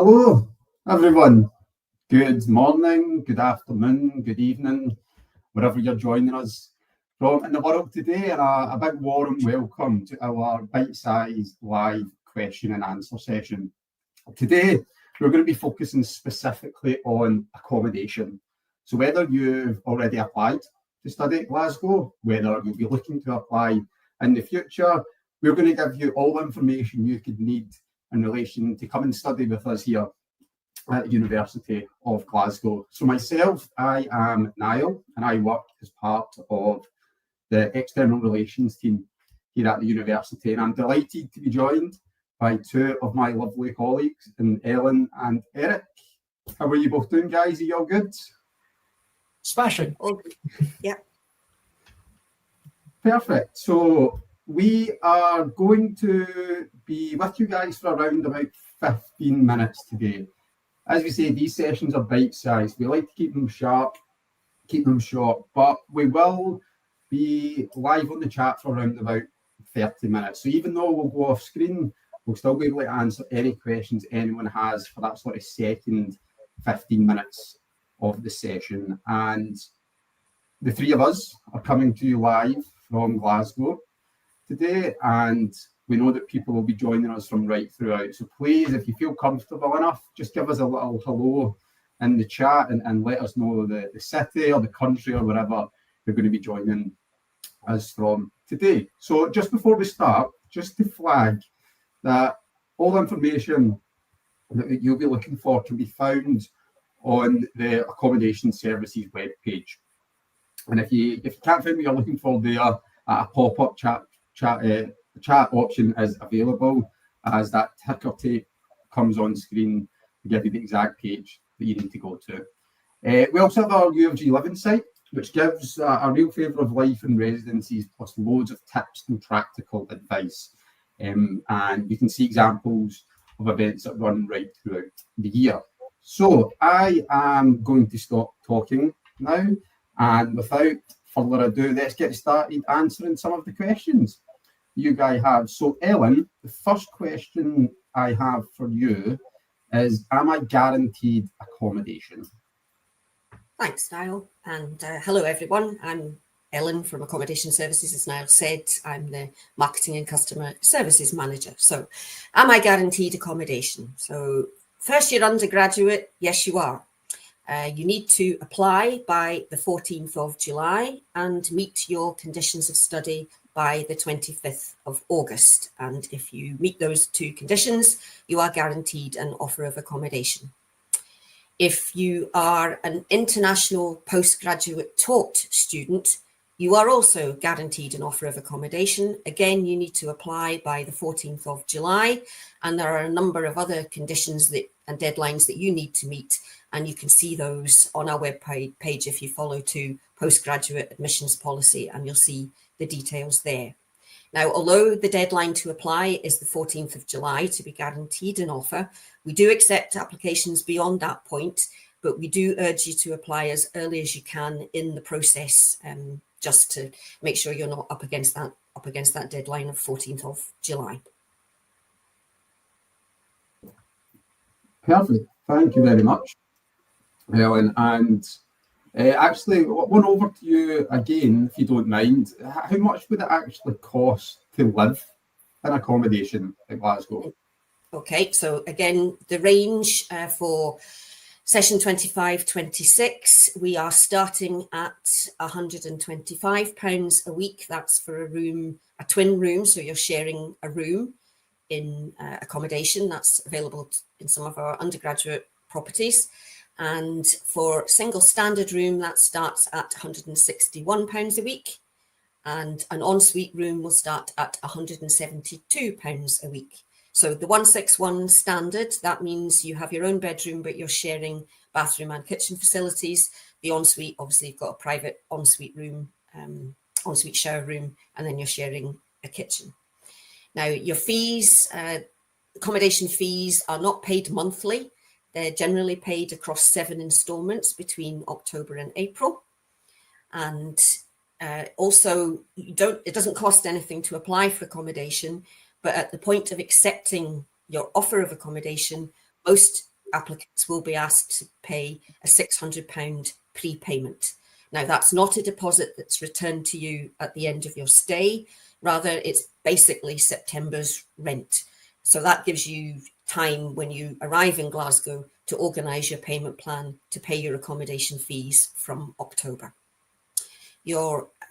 Hello, everyone. Good morning, good afternoon, good evening, wherever you're joining us from in the world today, and a big warm welcome to our bite-sized live question and answer session. Today, we're going to be focusing specifically on accommodation. So whether you've already applied to study at Glasgow, whether you'll be looking to apply in the future, we're going to give you all the information you could need in relation to come and study with us here at the University of Glasgow. So myself, I am Niall, and I work as part of the external relations team here at the university. And I'm delighted to be joined by two of my lovely colleagues, Ellen and Eric. How are you both doing, guys? Are you all good? Smashing. Yeah. Perfect. So we are going to be with you guys for around about 15 minutes today. As we say, these sessions are bite-sized. We like to keep them sharp, keep them short, but we will be live on the chat for around about 30 minutes. So even though we'll go off screen, we'll still be able to answer any questions anyone has for that sort of second 15 minutes of the session. And the three of us are coming to you live from Glasgow today, and we know that people will be joining us from right throughout. So please, if you feel comfortable enough, just give us a little hello in the chat and let us know the city or the country or wherever you're going to be joining us from today. So just before we start, just to flag that all the information that you'll be looking for can be found on the Accommodation Services webpage. And if you can't find what you're looking for there, a pop-up chat option is available as that ticker tape comes on screen to give you the exact page that you need to go to. We also have our UofG Living site, which gives a real flavour of life in residencies, plus loads of tips and practical advice. And you can see examples of events that run right throughout the year. So I am going to stop talking now, and without further ado, let's get started answering some of the questions you guys have. So Ellen, the first question I have for you is, am I guaranteed accommodation? Thanks, Niall. And hello, everyone. I'm Ellen from Accommodation Services. As Niall said, I'm the Marketing and Customer Services Manager. So am I guaranteed accommodation? So first year undergraduate, yes, you are. You need to apply by the 14th of July and meet your conditions of study by the 25th of August. And if you meet those two conditions, you are guaranteed an offer of accommodation. If you are an international postgraduate taught student, you are also guaranteed an offer of accommodation. Again, you need to apply by the 14th of July, and there are a number of other conditions and deadlines that you need to meet, and you can see those on our web page if you follow to postgraduate admissions policy, and you'll see the details there. Now, although the deadline to apply is the 14th of July to be guaranteed an offer, we do accept applications beyond that point, but we do urge you to apply as early as you can in the process, just to make sure you're not up against that deadline of 14th of July. Perfect. Thank you very much, Ellen. And actually, one over to you again, if you don't mind. How much would it actually cost to live in accommodation at Glasgow? Okay, so again, the range for session 25-26, we are starting at £125 a week. That's for a twin room, so you're sharing a room in accommodation. That's available in some of our undergraduate properties. And for single standard room, that starts at £161 a week. And an ensuite room will start at £172 a week. So the 161 standard, that means you have your own bedroom, but you're sharing bathroom and kitchen facilities. The ensuite, obviously, you've got a private ensuite room, ensuite shower room, and then you're sharing a kitchen. Now, your fees, accommodation fees are not paid monthly. They're generally paid across 7 instalments between October and April. And also, it doesn't cost anything to apply for accommodation, but at the point of accepting your offer of accommodation, most applicants will be asked to pay a £600 prepayment. Now, that's not a deposit that's returned to you at the end of your stay. Rather, it's basically September's rent. So that gives you time when you arrive in Glasgow to organise your payment plan to pay your accommodation fees from October.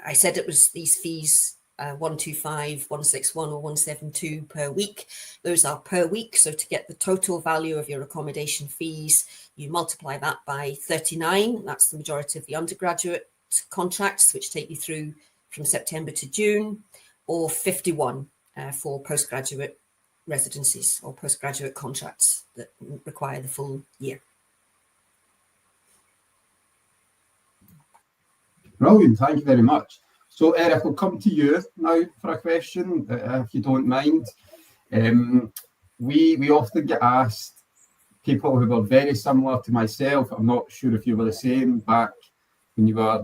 I said it was these fees, 125, 161 or 172 per week. Those are per week. So to get the total value of your accommodation fees, you multiply that by 39. That's the majority of the undergraduate contracts, which take you through from September to June, or 51 for postgraduate residencies or postgraduate contracts that require the full year. Brilliant, thank you very much. So Eric, I'll come to you now for a question, if you don't mind. We often get asked, people who were very similar to myself, I'm not sure if you were the same back when you were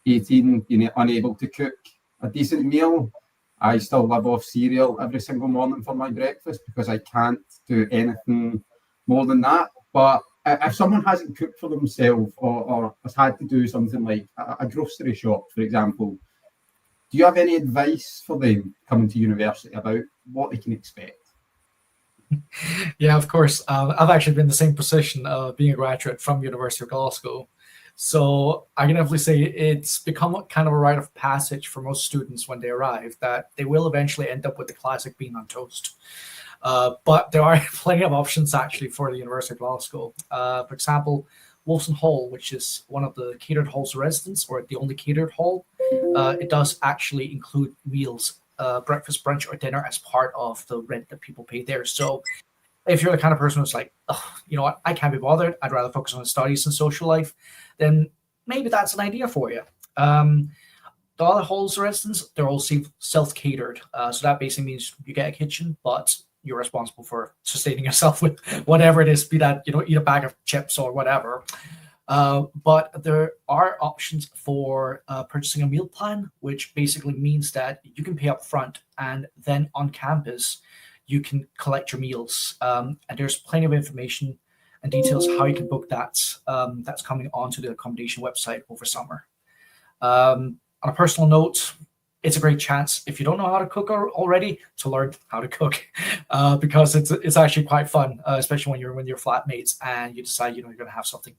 18, being unable to cook a decent meal. I still live off cereal every single morning for my breakfast because I can't do anything more than that. But if someone hasn't cooked for themselves or has had to do something like a grocery shop, for example, do you have any advice for them coming to university about what they can expect? Yeah, of course. I've actually been in the same position being a graduate from University of Glasgow. So I can definitely say it's become kind of a rite of passage for most students when they arrive that they will eventually end up with the classic bean on toast. But there are plenty of options actually for the University of Glasgow. For example, Wolfson Hall, which is one of the catered halls of residence, or the only catered hall, it does actually include meals, breakfast, brunch, or dinner as part of the rent that people pay there. So if you're the kind of person who's like, oh, you know what, I can't be bothered, I'd rather focus on studies and social life, then maybe that's an idea for you. The other halls of residence, they're all self-catered. So that basically means you get a kitchen, but you're responsible for sustaining yourself with whatever it is, be that, eat a bag of chips or whatever. But there are options for purchasing a meal plan, which basically means that you can pay up front and then on campus, you can collect your meals. And there's plenty of information and details how you can book that. That's coming onto the accommodation website over summer. On a personal note, it's a great chance, if you don't know how to cook already, to learn how to cook, because it's actually quite fun, especially when you're flatmates and you decide you're going to have something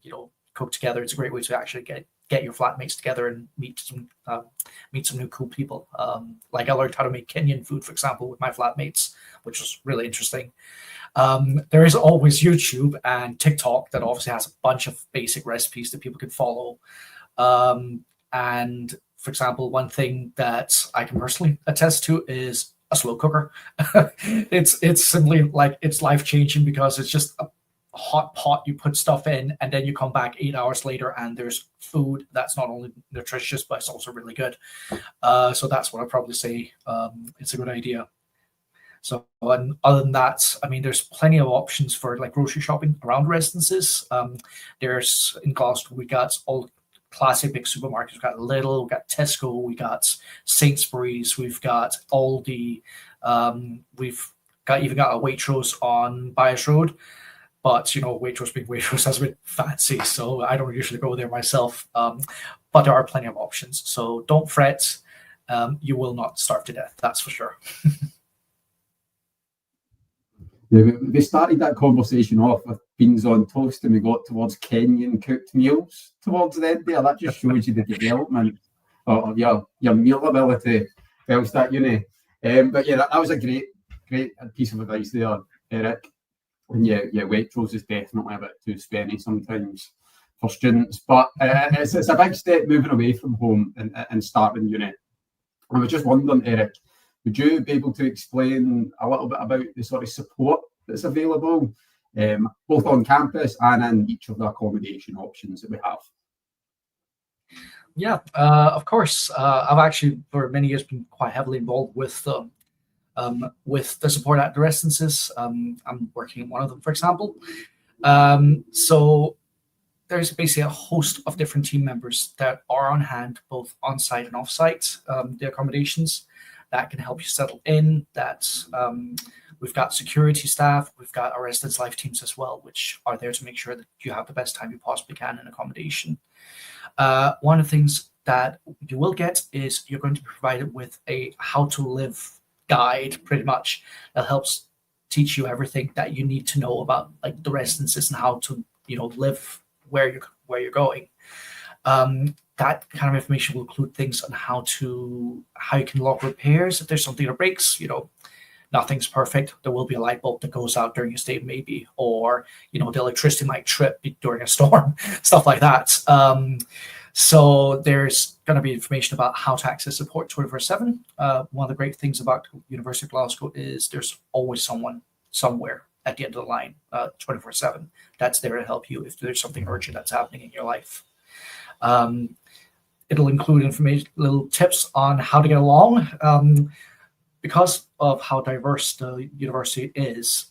cook together. It's a great way to actually get your flatmates together and meet some new cool people. Like I learned how to make Kenyan food, for example, with my flatmates, which was really interesting. There is always YouTube and TikTok that obviously has a bunch of basic recipes that people can follow. And for example, one thing that I can personally attest to is a slow cooker. It's simply like, it's life-changing because it's just a hot pot you put stuff in, and then you come back 8 hours later and there's food that's not only nutritious, but it's also really good. So that's what I'd probably say. It's a good idea. So, and other than that, I mean, there's plenty of options for like grocery shopping around residences. There's in Glasgow, we got all classic big supermarkets. We've got Lidl, we've got Tesco, we got Sainsbury's, we've got Aldi, we've even got a Waitrose on Byers Road. But Waitrose being Waitrose has been fancy, so I don't usually go there myself. But there are plenty of options, so don't fret. You will not starve to death, that's for sure. Yeah, we started that conversation off with beans on toast, and we got towards Kenyan cooked meals towards the end there. That just shows you the development of your meal ability whilst at uni. But yeah, that was a great piece of advice there, Eric. And yeah, Waitrose is definitely a bit too spenny sometimes for students, but it's a big step moving away from home and starting uni. I was just wondering, Eric, would you be able to explain a little bit about the sort of support that's available, both on campus and in each of the accommodation options that we have? Yeah, of course. I've actually, for many years, been quite heavily involved with the support at the residences. I'm working at one of them, for example. So there's basically a host of different team members that are on hand, both on-site and off-site, the accommodations that can help you settle in, that We've got security staff, we've got our residence life teams as well, which are there to make sure that you have the best time you possibly can in accommodation. One of the things that you will get is you're going to be provided with a how to live guide, pretty much, that helps teach you everything that you need to know about like the residences and how to live where you're going. That kind of information will include things on how you can log repairs if there's something that breaks. Nothing's perfect. There will be a light bulb that goes out during your stay, maybe, or the electricity might trip during a storm, stuff like that. So there's going to be information about how to access support 24/7. One of the great things about University of Glasgow is there's always someone somewhere at the end of the line, 24/7. That's there to help you if there's something urgent that's happening in your life. It'll include information, little tips on how to get along. Because of how diverse the university is,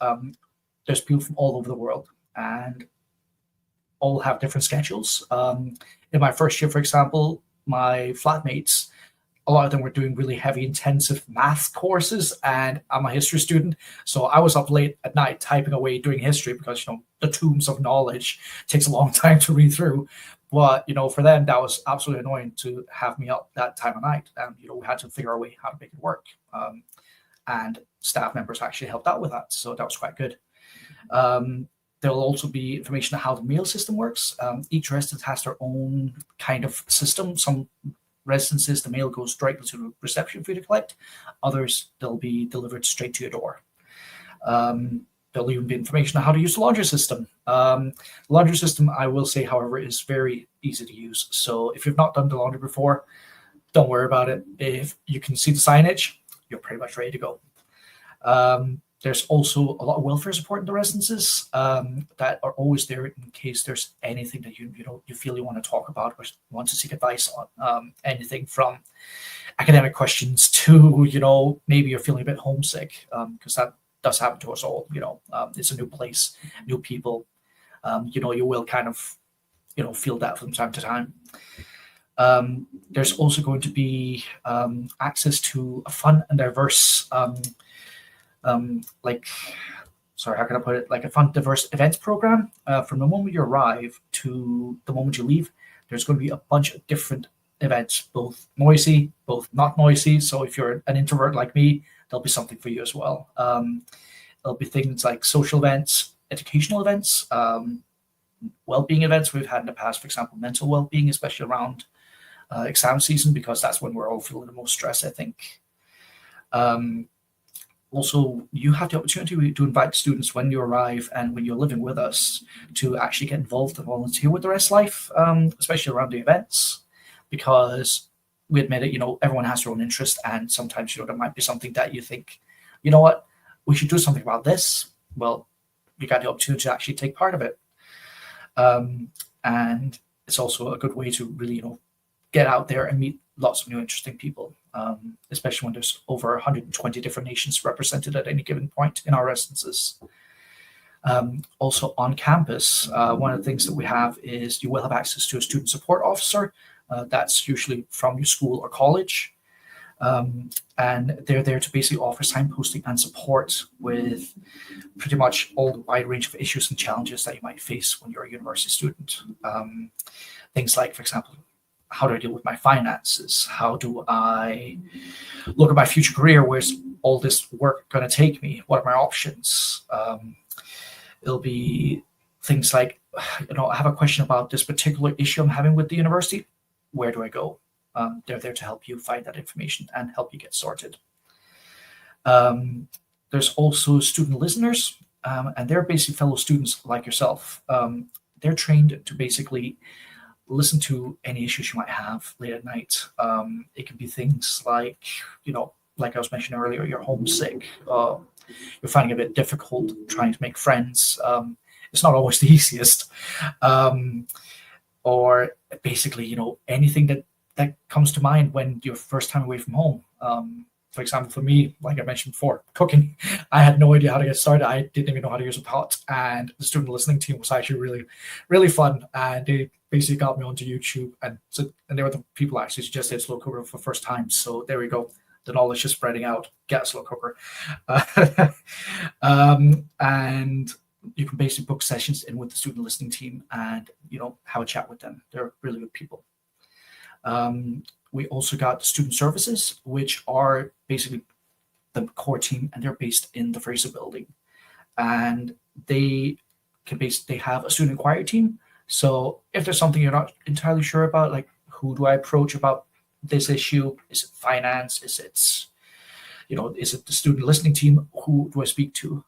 there's people from all over the world and all have different schedules. In my first year, for example, my flatmates, a lot of them were doing really heavy, intensive math courses, and I'm a history student, so I was up late at night typing away doing history because the tombs of knowledge takes a long time to read through. But for them, that was absolutely annoying to have me up that time of night, and we had to figure out a way how to make it work. And staff members actually helped out with that, so that was quite good. There will also be information on how the mail system works. Each residence has their own kind of system. Some residences, the mail goes directly to the reception for you to collect. Others, they'll be delivered straight to your door. There'll even be information on how to use the laundry system. The laundry system, I will say, however, is very easy to use. So if you've not done the laundry before, don't worry about it. If you can see the signage, you're pretty much ready to go. There's also a lot of welfare support in the residences that are always there in case there's anything that you feel you want to talk about or want to seek advice on. Anything from academic questions to maybe you're feeling a bit homesick, because that does happen to us all. It's a new place, new people. You will kind of feel that from time to time. There's also going to be access to a fun and diverse how can I put it? Like a fun, diverse events program. From the moment you arrive to the moment you leave, there's going to be a bunch of different events, both noisy, both not noisy. So if you're an introvert like me, there'll be something for you as well. There'll be things like social events, educational events, well-being events we've had in the past, for example, mental well-being, especially around exam season, because that's when we're all feeling the most stress, I think. Also, you have the opportunity to invite students when you arrive and when you're living with us to actually get involved and volunteer with the rest life, especially around the events, because we admit it, everyone has their own interest, and sometimes, there might be something that you think, what, we should do something about this. Well, you got the opportunity to actually take part of it. And it's also a good way to really, get out there and meet lots of new interesting people, especially when there's over 120 different nations represented at any given point in our residences. Also on campus, one of the things that we have is you will have access to a student support officer. That's usually from your school or college. And they're there to basically offer signposting and support with pretty much all the wide range of issues and challenges that you might face when you're a university student. Things like, for example, how do I deal with my finances? How do I look at my future career? Where's all this work going to take me? What are my options? It'll be things like, I have a question about this particular issue I'm having with the university. Where do I go? They're there to help you find that information and help you get sorted. There's also student listeners, and they're basically fellow students like yourself. They're trained to basically listen to any issues you might have late at night. It can be things like, like I was mentioning earlier, you're homesick, you're finding it a bit difficult trying to make friends. It's not always the easiest. Or basically, anything that comes to mind when your first time away from home. For example, for me, like I mentioned before, cooking, I had no idea how to get started. I didn't even know how to use a pot. And the student listening team was actually really, really fun. And they basically got me onto YouTube. And they were the people actually suggested slow cooker for the first time. So there we go. the knowledge is spreading out. Get a slow cooker. And you can basically book sessions in with the student listening team and, have a chat with them. They're really good people. We also got student services, which are basically the core team, and they're based in the Fraser building. And they have a student inquiry team. So if there's something you're not entirely sure about, like who do I approach about this issue? Is it finance? Is it the student listening team? Who do I speak to?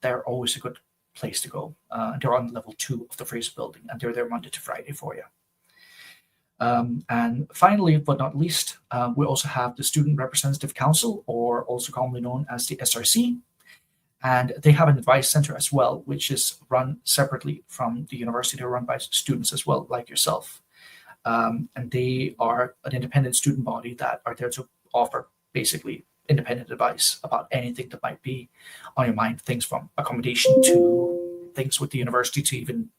They're always a good place to go. They're on level 2 of the Fraser building, and they're there Monday to Friday for you. And finally, but not least, we also have the Student Representative Council, or also commonly known as the SRC. And they have an advice center as well, which is run separately from the university. They're run by students as well, like yourself. And they are an independent student body that are there to offer basically independent advice about anything that might be on your mind, things from accommodation to things with the university to even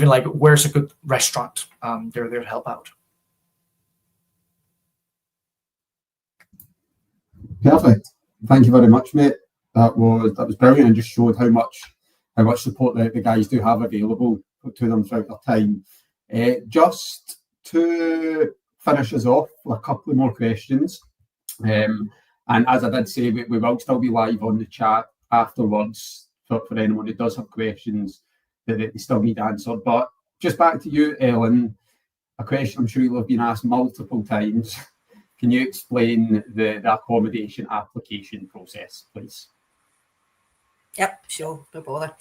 like where's a good restaurant. They're there to help out. Perfect. Thank you very much, mate. That was brilliant, and just showed how much support the guys do have available to them throughout their time. Just to finish us off with a couple of more questions, and as I did say, we will still be live on the chat afterwards for anyone who does have questions that they still need answered. But just back to you, Ellen, a question I'm sure you'll have been asked multiple times. Can you explain the accommodation application process, please? Yep, sure, no bother.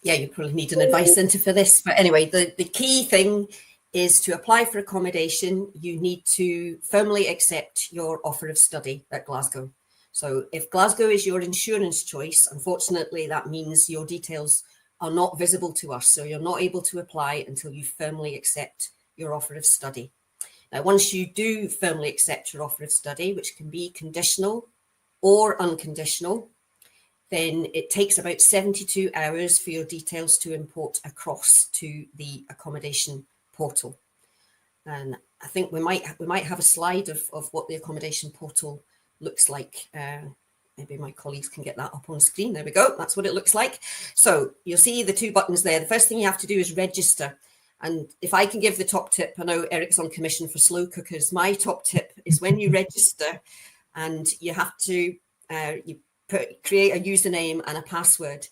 You probably need an advice centre for this. But anyway, the key thing is to apply for accommodation, you need to firmly accept your offer of study at Glasgow. So if Glasgow is your insurance choice, unfortunately, that means your details are not visible to us. So you're not able to apply until you firmly accept your offer of study. Now, once you do firmly accept your offer of study, which can be conditional or unconditional, then it takes about 72 hours for your details to import across to the accommodation portal. And I think we might have a slide of what the accommodation portal looks like. Maybe my colleagues can get that up on screen. There we go. That's what it looks like. So you'll see the 2 buttons there. The first thing you have to do is register. And if I can give the top tip, I know Eric's on commission for slow cookers. My top tip is when you register, and you have to create a username and a password.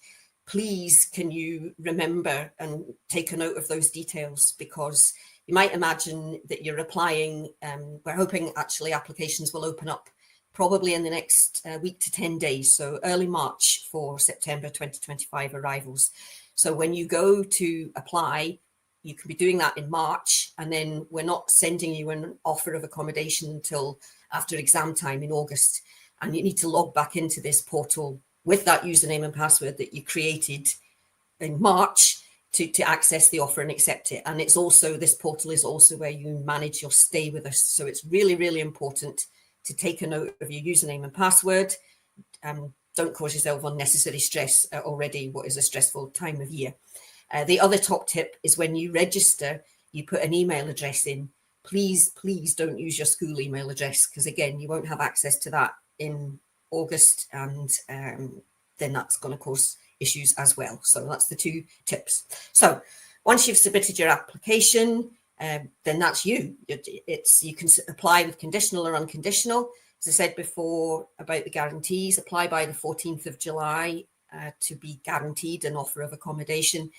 Please, can you remember and take a note of those details, because you might imagine that you're applying. We're hoping actually applications will open up probably in the next week to 10 days. So early March for September 2025 arrivals. So when you go to apply, you can be doing that in March, and then we're not sending you an offer of accommodation until after exam time in August. And you need to log back into this portal with that username and password that you created in March to access the offer and accept it. And this portal is also where you manage your stay with us. So it's really, really important to take a note of your username and password. Don't cause yourself unnecessary stress already, what is a stressful time of year. The other top tip is when you register, you put an email address in. Please don't use your school email address, because again, you won't have access to that in August, and then that's going to cause issues as well. So that's the 2 tips. So once you've submitted your application, then that's you. You can apply with conditional or unconditional. As I said before about the guarantees, apply by the 14th of July to be guaranteed an offer of accommodation.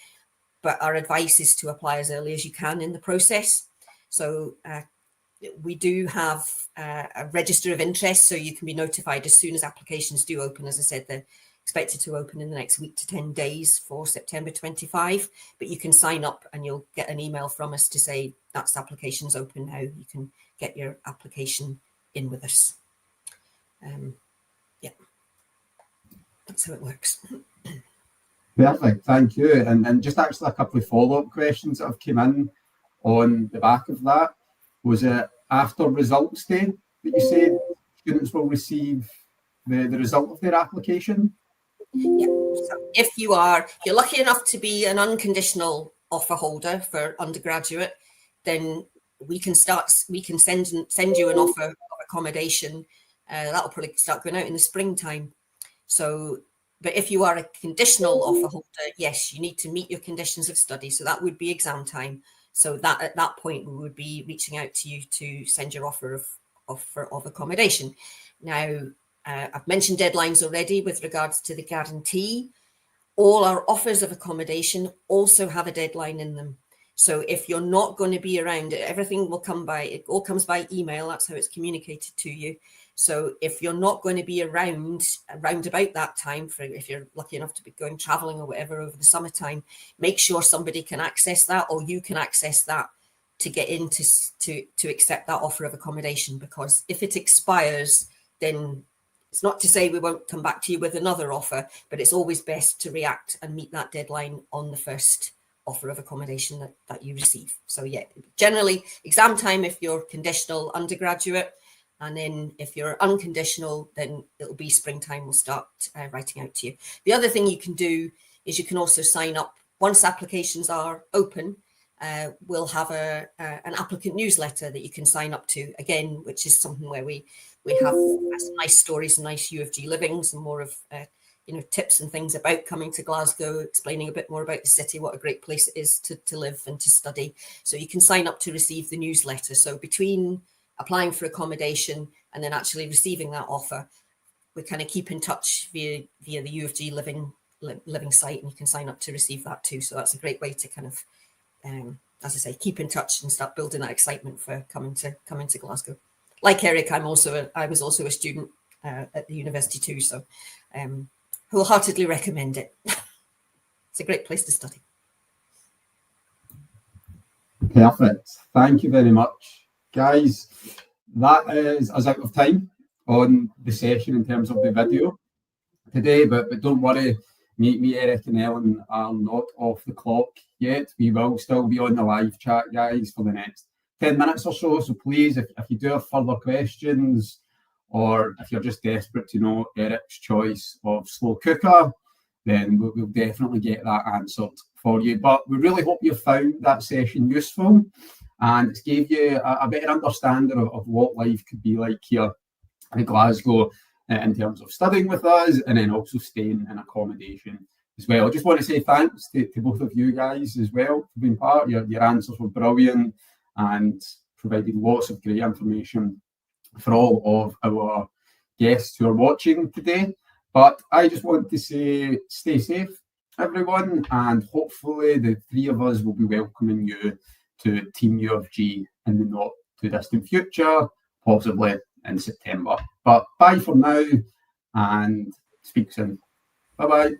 But our advice is to apply as early as you can in the process. So we do have a register of interest, so you can be notified as soon as applications do open. As I said, they're expected to open in the next week to 10 days for September 25, but you can sign up and you'll get an email from us to say that's application's open now. You can get your application in with us. That's how it works. Perfect, thank you. And just actually a couple of follow-up questions that have come in on the back of that. Was it after results day that you said students will receive the result of their application? Yeah. So if you're lucky enough to be an unconditional offer holder for undergraduate, then we can send you an offer of accommodation. That'll probably start going out in the springtime. So, but if you are a conditional offer holder, yes, you need to meet your conditions of study. So that would be exam time. So that at that point, we would be reaching out to you to send your offer of accommodation. Now, I've mentioned deadlines already with regards to the guarantee. All our offers of accommodation also have a deadline in them. So if you're not going to be around, everything will come by, it all comes by email. That's how it's communicated to you. So if you're not going to be around about that time, if you're lucky enough to be going traveling or whatever over the summertime, make sure somebody can access that, or you can access that to get in to accept that offer of accommodation. Because if it expires, then it's not to say we won't come back to you with another offer, but it's always best to react and meet that deadline on the first offer of accommodation that you receive. So yeah, generally exam time if you're conditional undergraduate, and then if you're unconditional, then it'll be springtime. We'll start writing out to you. The other thing you can do is you can also sign up once applications are open. We'll have an applicant newsletter that you can sign up to, again, which is something where we have some nice stories and nice UofG livings and more of tips and things about coming to Glasgow, explaining a bit more about the city, what a great place it is to live and to study. So you can sign up to receive the newsletter. So between applying for accommodation and then actually receiving that offer, we kind of keep in touch via the UofG living site, and you can sign up to receive that too. So that's a great way to kind of, as I say, keep in touch and start building that excitement for coming to Glasgow. Like Erik, I was also a student at the university too, so wholeheartedly recommend it. It's a great place to study. Perfect. Thank you very much, guys. That is us out of time on the session in terms of the video today, but don't worry, me, Erik and Ellen are not off the clock yet. We will still be on the live chat, guys, for the next 10 minutes or so. So please, if you do have further questions, or if you're just desperate to know Erik's choice of slow cooker, then we'll definitely get that answered for you. But we really hope you found that session useful, and it gave you a better understanding of what life could be like here in Glasgow in terms of studying with us, and then also staying in accommodation as well. I just want to say thanks to both of you guys as well for being part. Your answers were brilliant and provided lots of great information for all of our guests who are watching today. But I just want to say stay safe, everyone, and hopefully the three of us will be welcoming you to Team UofG in the not too distant future, possibly in September. But bye for now, and speak soon. Bye-bye.